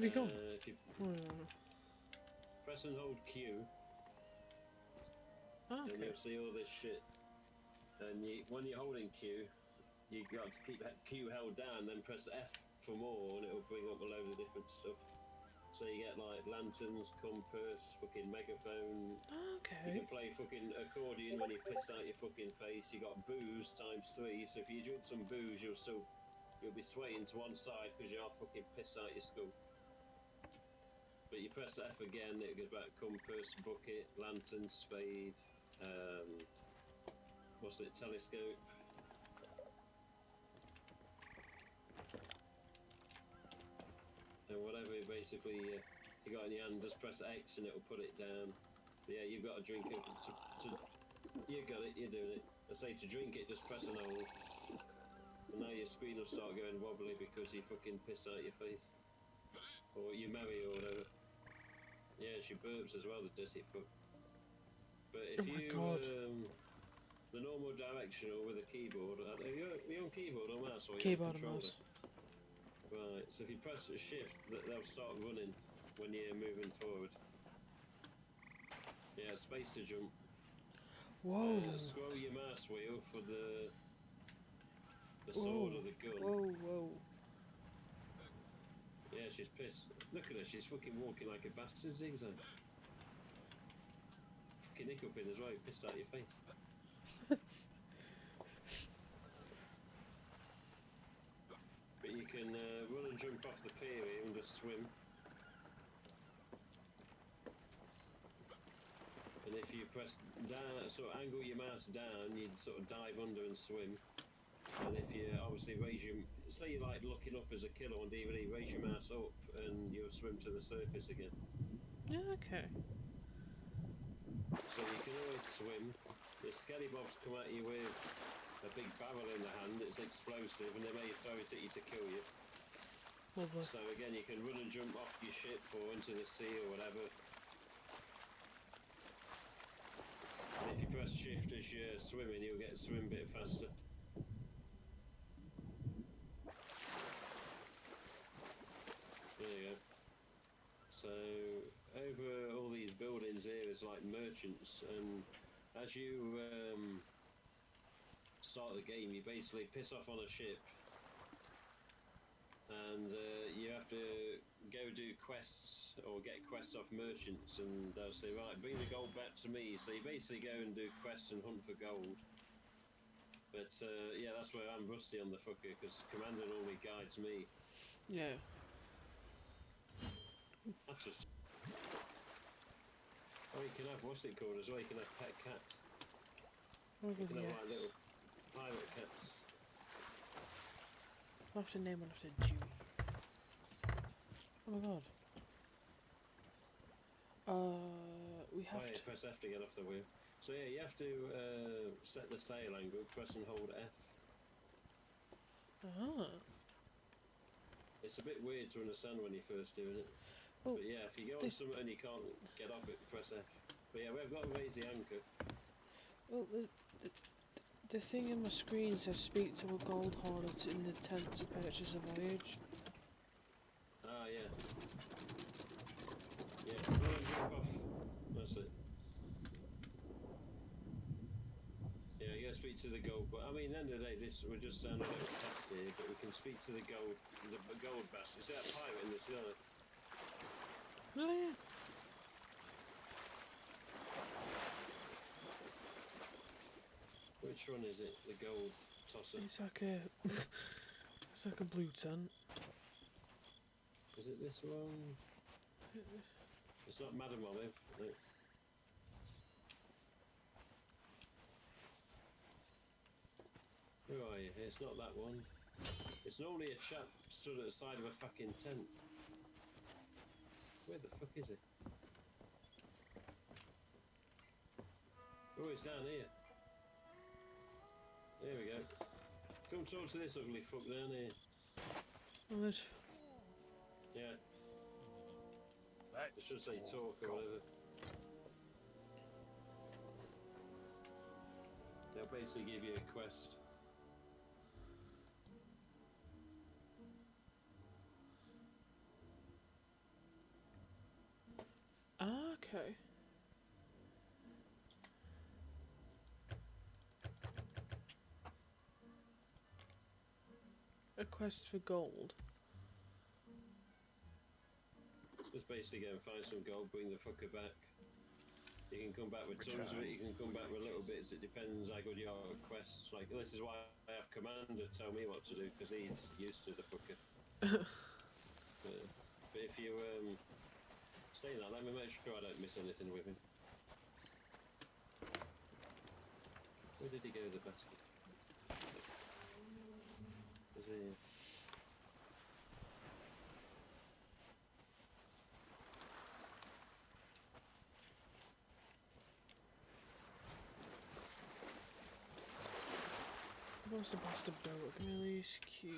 Have you gone? If you Oh, press and hold Q, oh, then okay. you'll see all this shit. And when you're holding Q, you got to keep Q held down, then press F for more, and it'll bring up a load of different stuff. So you get like lanterns, compass, fucking megaphone. You Okay. can play fucking accordion when you're pissed out your fucking face. You got booze ×3, so if you drink some booze, you'll be swaying to one side because you're fucking pissed out your skull. But you press F again, it goes back compass, bucket, lantern, spade, what's it, telescope. And whatever basically you got in your hand, just press X and it'll put it down. But yeah, you've got to drink it you got it, you're doing it. I say to drink it, just press and hold. And now your screen will start going wobbly because you fucking pissed out your face. Or you marry or whatever. Yeah, she burps as well, the dirty fuck. But if Oh my god. The normal directional with a keyboard, are you on keyboard or mouse or you Keyboard on and controller? mouse. Right, so if you press shift, they'll start running when you're moving forward. Yeah, space to jump. Whoa. Scroll your mouse wheel for the sword or the gun. Whoa. Yeah, she's pissed. Look at her, she's fucking walking like a bastard zigzag. Fucking hiccuping as well, pissed out your face. But you can run and jump off the pier here and just swim. And if you press down, sort of angle your mouse down, you'd sort of dive under and swim. And if you obviously raise your, say you're like looking up as a killer on DVD, raise your mouse up and you'll swim to the surface again. Yeah, okay. So you can always swim. The Skellybobs come at you with a big barrel in the hand, it's explosive, and they may throw it at you to kill you. Lovely. So again, you can run and jump off your ship or into the sea or whatever. And if you press shift as you're swimming, you'll get a swim bit faster. There you go. So over all these buildings here is like merchants, and as you start the game, you basically piss off on a ship, and you have to go do quests or get quests off merchants, and they'll say, right, bring the gold back to me. So you basically go and do quests and hunt for gold. But yeah, that's where I'm rusty on the fucker, because Commander normally guides me. Yeah. That's just... Oh, you can have, what's it called as well? You can have pet cats. You can have like little pirate cats. I'll have to name one after Dewey. Oh my god. We have yeah, to... press F to get off the wheel. So yeah, you have to set the sail angle, press and hold F. Ah. It's a bit weird to understand when you're first doing it. Oh, But yeah, if you go on something and you can't get off it, press F. But yeah, we've got to raise the anchor. well, the thing in my screen says speak to a gold hornet in the tent to purchase a voyage. Ah, yeah. Yeah, run and jump off. That's it. Yeah, you gotta speak to the gold, but I mean, at the end of the day, we're just down a little test here, but we can speak to the gold bastard. See that pirate in this yard? Oh yeah. Which one is it? The gold tosser? It's like a blue tent. Is it this one? It's not Madam Olive. No. Who are you? It's not that one. It's normally a chap stood at the side of a fucking tent. Where the fuck is it? Oh, it's down here. There we go. Come talk to this ugly fuck down here. Oh, there's... Yeah. I should say talk or whatever. They'll basically give you a quest. Okay. A quest for gold. Just basically go and find some gold, bring the fucker back. You can come back with tons of it, you can come back with little bits, it depends how good your quests. Like, this is why I have Commander tell me what to do, because he's used to the fucker. But if you, saying that, let me make sure I don't miss anything with him. Where did he go, the bastard? Is he... What's the bastard go? Can we release Q?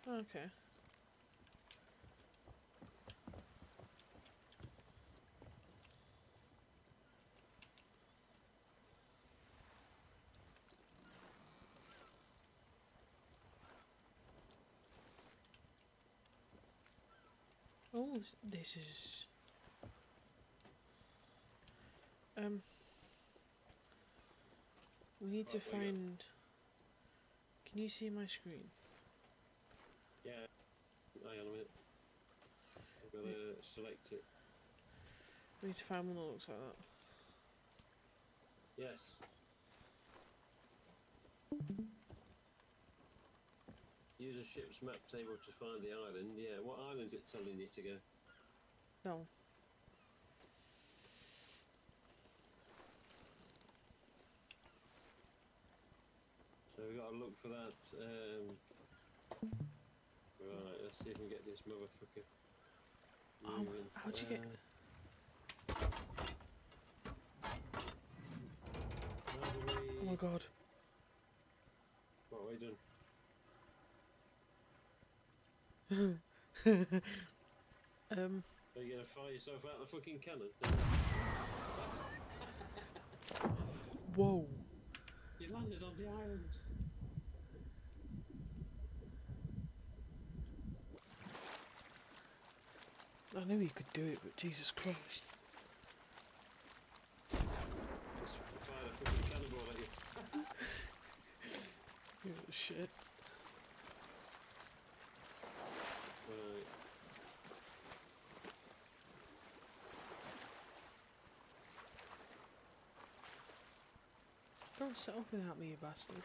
Okay. Oh, this is... We need to find... Can you see my screen? Yeah. Hang on a minute. I've got to select it. We need to find one that looks like that. Yes. Use a ship's map table to find the island. Yeah, what island's it telling you to go? No. So we've got to look for that. Right, let's see if we can get this motherfucker moving. How'd you get... How do we... Oh my god. What have we done? Are you gonna fire yourself out the fucking cannon? Whoa. You landed on the island. I knew he could do it, but Jesus Christ. Just fired a fucking cannonball at you. Oh, shit. Right. Don't set up without me, you bastard.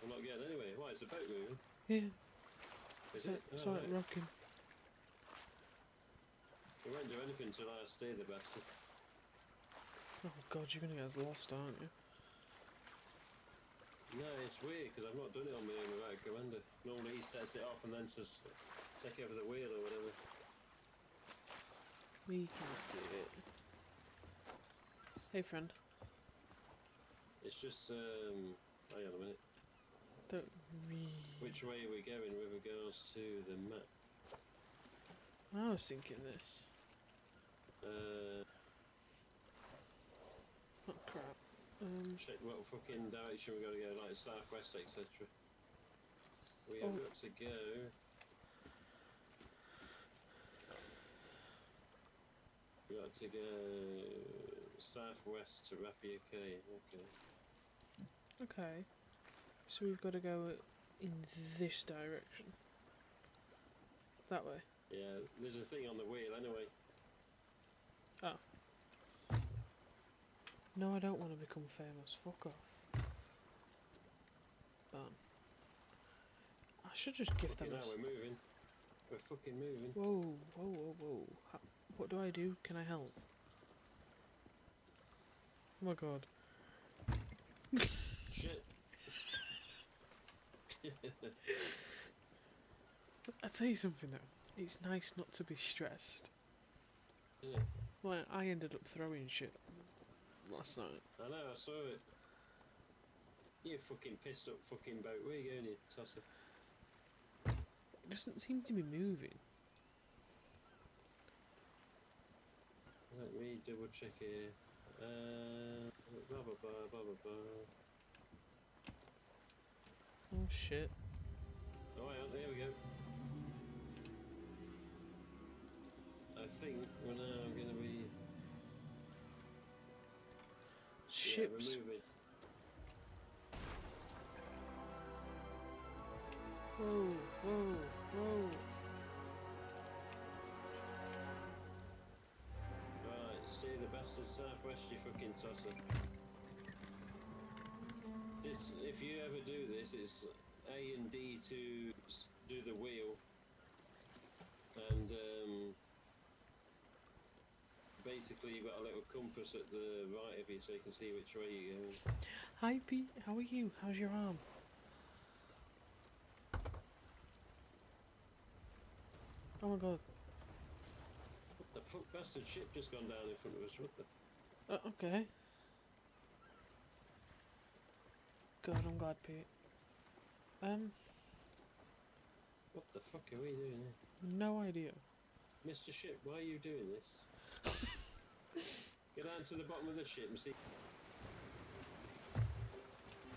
I'm not getting anywhere. Why, is the boat moving? Yeah. Is So, it? it's Oh, like right. rocking. We won't do anything till I steer the bastard. Oh god, you're gonna get us lost, aren't you? No, it's weird because I've not done it on my own without a commander. Normally he sets it off and then says take over the wheel or whatever. We can do it. Hey friend. It's just hang on a minute. Don't really... Which way are we going with regards to the map? I was thinking this. Oh crap. Check what fucking direction we got to go, like southwest, etc. We have got to go. We got to go southwest to Rapia Cay. Okay. Okay. So we've got to go in this direction. That way. Yeah, there's a thing on the wheel anyway. Oh. No, I don't want to become famous. Fuck off. Bam. I should just give them Now a... we're moving. We're fucking moving. Whoa, whoa, whoa, whoa. What do I do? Can I help? Oh my god. Shit. I'll tell you something though. It's nice not to be stressed. Yeah. Like, I ended up throwing shit last night. I know, I saw it. You fucking pissed up fucking boat. Where you going, you tosser? It doesn't seem to be moving. Let me double check here. Blah blah blah blah blah blah. Oh shit. Oh, hang on, there we go. I think we're now going to be Ships. removing. Whoa, whoa, whoa. Right, steer the bastard southwest, you fucking tosser. This, if you ever do this, it's A and D to do the wheel, and basically you've got a little compass at the right of you so you can see which way you're going. Hi Pete, how are you? How's your arm? Oh my god. What the fuck, bastard ship just gone down in front of us, what the... Okay. Good, I'm glad, Pete. What the fuck are we doing here? No idea. Mr. Ship, why are you doing this? Get down to the bottom of the ship and see...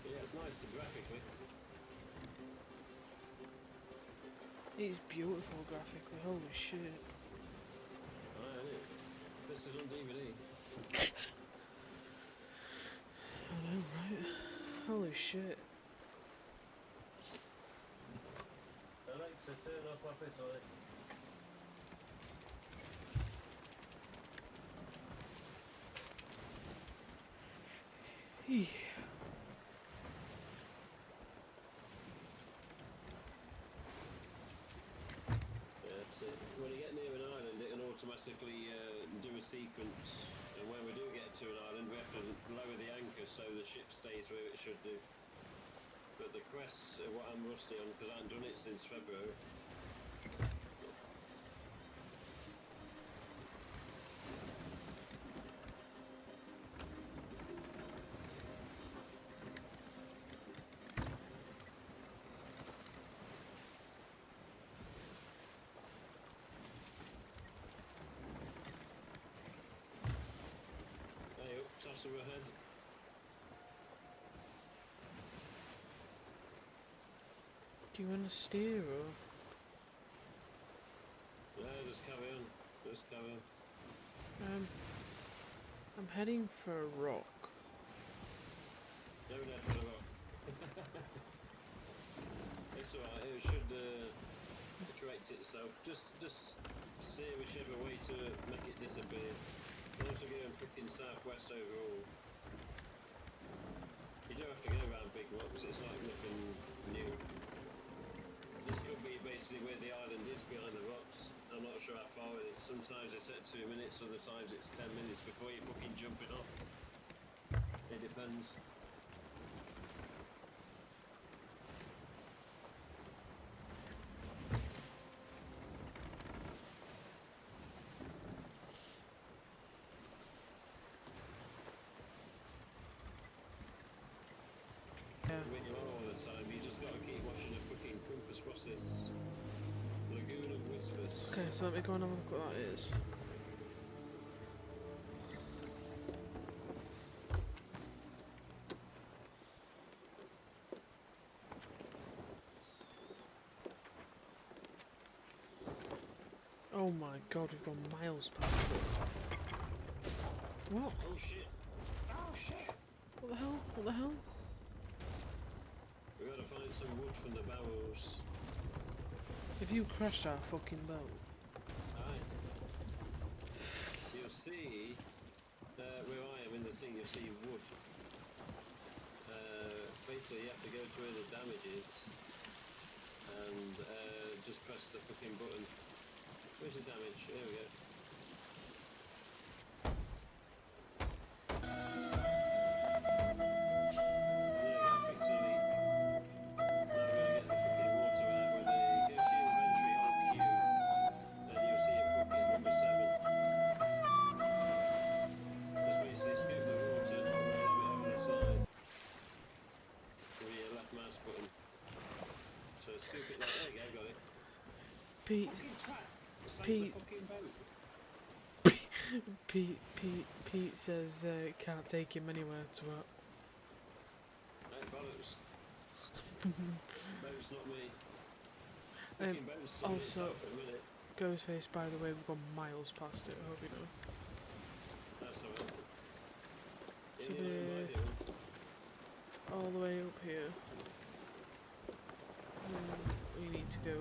Yeah, it's nice graphically. It's beautiful graphically, holy shit. Alright, isn't it? This is on DVD. I know, right? Holy shit. Alexa, turn off office light. Eeh. That's it. When you get near an island, it can automatically do a sequence, and when we do get to an island, we have to lower the anchor so the ship stays where it should do. But the crests are what I'm rusty on because I haven't done it since February. Hey up, tosser ahead. Do you want to steer or? No, just carry on. Just carry on. I'm heading for a rock. No, no, for the rock. It's alright, it should correct itself. Just steer whichever way to make it disappear. We're also going freaking southwest overall. You don't have to go around big rocks, it's like nothing new. This could be basically where the island is behind the rocks. I'm not sure how far it is. Sometimes it's at 2 minutes, other times it's 10 minutes before you're fucking jumping off. It depends. Yeah. When you are all the time, you just gotta keep watching the fucking compass. What's this? Lagoon of Whispers. Okay, so let me go and have a look what that is. Oh my god, we've gone miles past it. What? Oh shit! Oh shit! What the hell? What the hell? We gotta find some wood from the barrels. If you crashed our fucking boat. Aye. You'll see, where I am in the thing, you'll see wood. Basically you have to go to where the damage is, and just press the fucking button. Where's the damage? Here we go. Pete, Pete, Pete says can't take him anywhere to work. Hey, bollocks. Boat's not me. Fucking boat's still also, itself for a minute. Ghostface, by the way, we've gone miles past it, I hope you know. That's alright. So Yeah, we're might do. all the way up here. We need to go.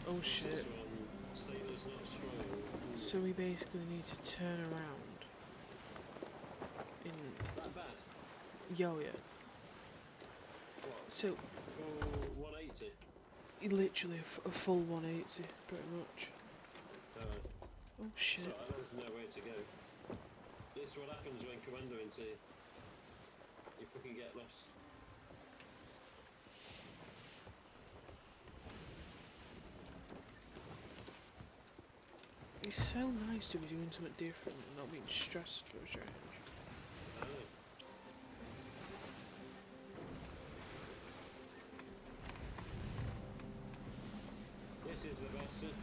Oh What's shit. this one? Sailor's not strong. So we basically need to turn around. In. That bad? Yo, yeah. What? So, Oh, 180? literally a full 180, pretty much. Alright. Oh shit. So I don't know where to go. This is what happens when Commander into you. You fucking get lost. It's so nice to be doing something different and not being stressed for a change. I know. This is the bastard.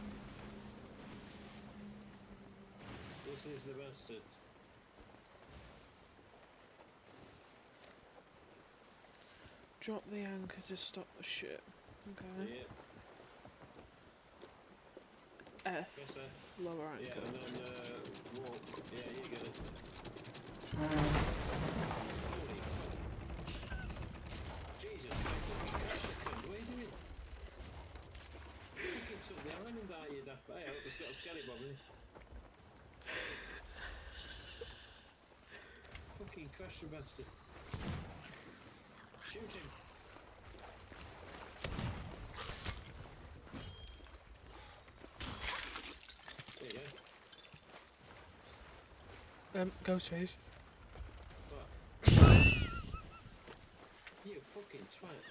This is the bastard. Drop the anchor to stop the ship. Okay. Yeah. F. Press F. Lower Yeah, anchor. and then walk. Yeah, you get it. Hmm. Holy fuck. Jesus Christ, what are you doing? You fucking took the island out, you daft. Hey, I hope it's got a scallywag in it. Fucking crash the bastard. Shoot him. There you go. Ghostface. What? You fucking twat.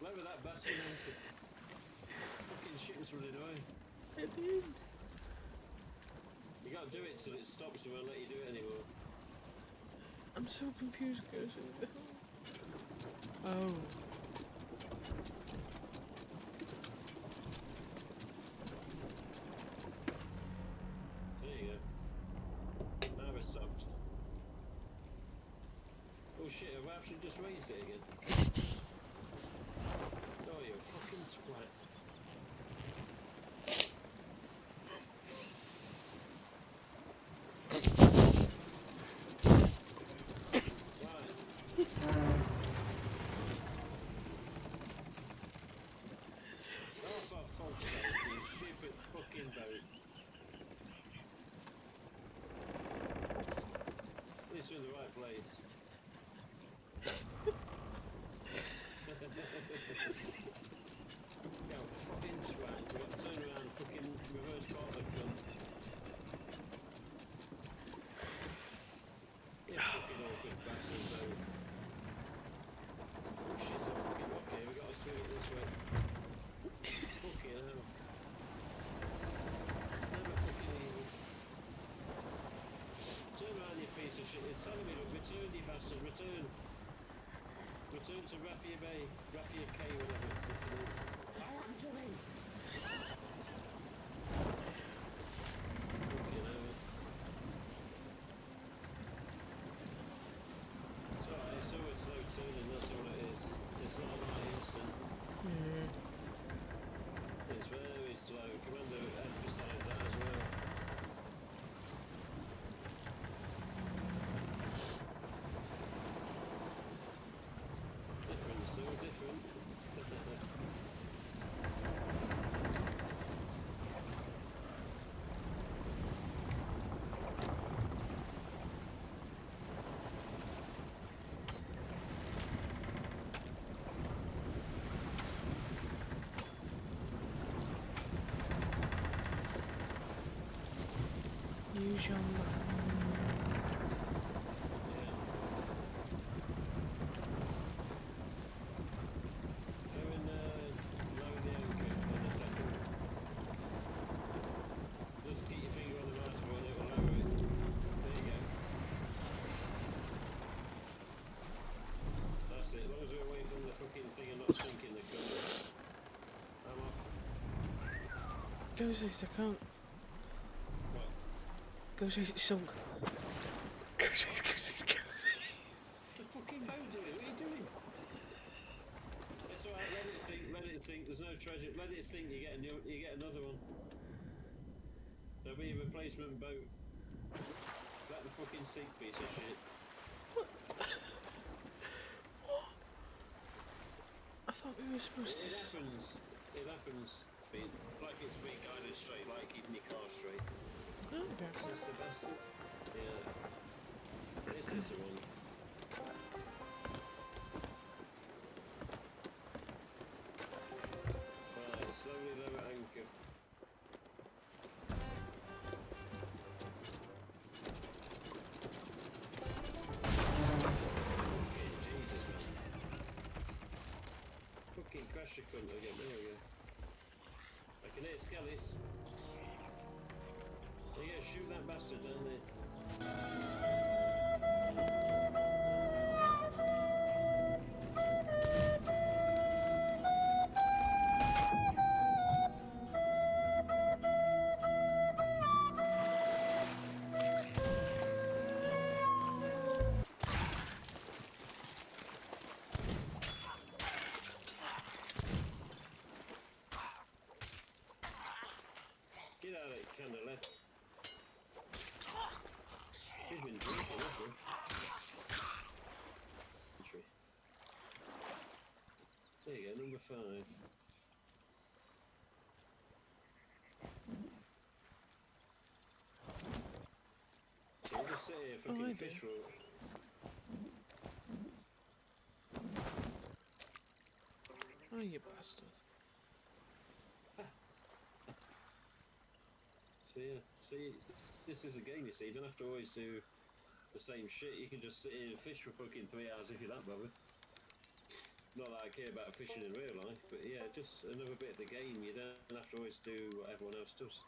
Lower that bastard anchor. Fucking shit's running away. I did. You gotta do it till it stops and won't let you do it anymore. I'm so confused, Ghostface. Oh. There you go. Now we're stopped. Oh shit, have I actually just raised it again? Oh, you fucking twat. Right. Oh, for fuck's sake, you stupid fucking boat. At least we're in the right place. Go fucking twat. We got to turn around and fucking reverse part the front. You fucking awkward bastard boat. Oh shit, it's a fucking rock here. We gotta swing it this way. Fucking hell. Never fucking easy. Turn around, you piece of shit. You're telling me to return, you bastard. Return. Return to Rapier Bay. Rapier K, whatever the fuck it is. Oh, I'm doing. Fucking hell. It's alright, it's always slow turning, that's all it is. It's not right instant. Mm. It's very slow. Commander emphasised that as well. Different, so different. Use your mind. Yeah. Go and lower the anchor in a second. Just keep your finger on the mouse button, it will lower it. There you go. That's it, as long as we're away from the fucking thing and not sinking the gun. I'm off. Ghostface, I can't. What? Ghostface, it's sunk. Ghostface, Ghostface, Ghostface. What's the fucking boat doing? What are you doing? It's alright, let it sink, let it sink. There's no treasure. Let it sink. You get a new. You get another one. There'll be a replacement boat. Let the fucking sink, piece of shit. I thought we were supposed to. It happens. It happens. Like it's being guided straight, like keeping your car straight. Okay. Is this the bastard? Yeah. This is the one. Right, slowly lower anchor. Fucking Jesus, man. Fucking crash your cunt again. There we go. I can hear Skellies. There you go, shoot that bastard down there. Get out of it, kind of left. He's been drinking, hasn't he? Entry. There you go, number 5. So you just sit here fucking I do. fish roll. Oh, you bastard. So yeah, see, this is a game, you see. You don't have to always do the same shit. You can just sit here and fish for fucking 3 hours if you're that bothered. Not that I care about fishing in real life, but yeah, just another bit of the game. You don't have to always do what everyone else does.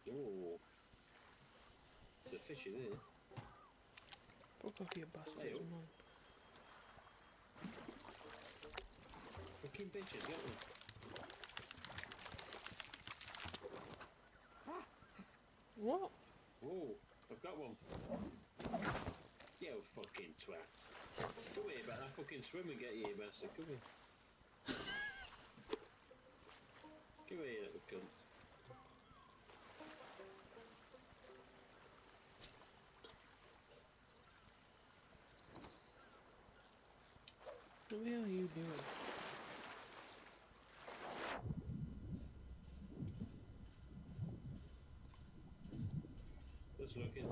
Ooh. There's a fishy there. Fuck off, you bastard. Hey, oh. Man. Fucking bitches, get one. What? Whoa, I've got one. You fucking twat. Come here, but I fucking swim and get you, you bastard. Come here. Come here, you little cunt. What the hell are you doing? Just looking.